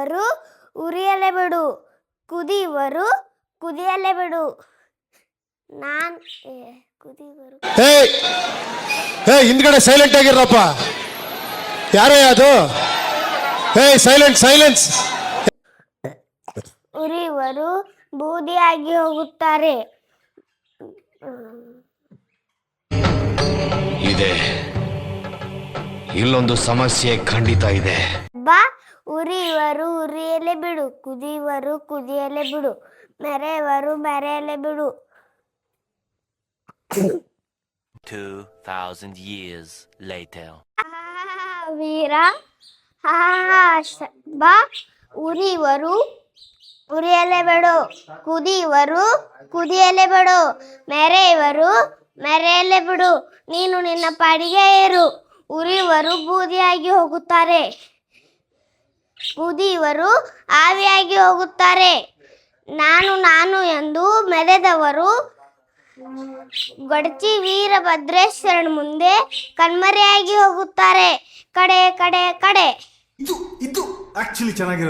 ಕುದಿಯುವರು ಉರಿಯಲೇ ಬಿಡು, ಕುದಿಯುವರು ಕುದಿಯಲೇ ಬಿಡು. ನಾನ್ ಕುದಿಯುವರು. ಹಿಂದ್ಗಡೆ ಸೈಲೆಂಟ್ ಆಗಿರಪ್ಪ. ಯಾರೇ ಅದು? ಸೈಲೆನ್ಸ್. ಉರಿಯುವರು ಬೂದಿಯಾಗಿ ಹೋಗುತ್ತಾರೆ. ಇದೆ, ಇಲ್ಲೊಂದು ಸಮಸ್ಯೆ ಖಂಡಿತ ಇದೆ. ಉರಿಯುವರು ಉರಿಯಲೇ ಬಿಡು, ಕುದಿಯುವರು ಕುದಿಯಲೇ ಬಿಡು, ಮೆರೆಯುವರು ಮೆರೆಯಲೇ ಬಿಡು. 2000 years later. ವೀರ ಉರಿಯುವರು ಉರಿಯಲೇ ಬಿಡು, ಕುದಿಯುವರು ಕುದಿಯಲೇ ಬಿಡು, ಮೆರೆಯುವರು ಮೆರೆಯಲೇ ಬಿಡು. ನೀನು ನಿನ್ನ ಪಾಡಿಗೆ ಇರು. ಉರಿಯುವರು ಬೂದಿಯಾಗಿ ಹೋಗುತ್ತಾರೆ, ಕುದಿಯುವರು ಆವಿಯಾಗಿ ಹೋಗುತ್ತಾರೆ. ನಾನು ಎಂದು ಮೆರೆದವರು ಗೊಡಚಿ ವೀರಭದ್ರೇಶ್ವರನ ಮುಂದೆ ಕಣ್ಮರೆಯಾಗಿ ಹೋಗುತ್ತಾರೆ. ಕಡೆ ಕಡೆ ಕಡೆ. ಇದು ಆಕ್ಚುಲಿ ಚೆನ್ನಾಗಿರೋದು.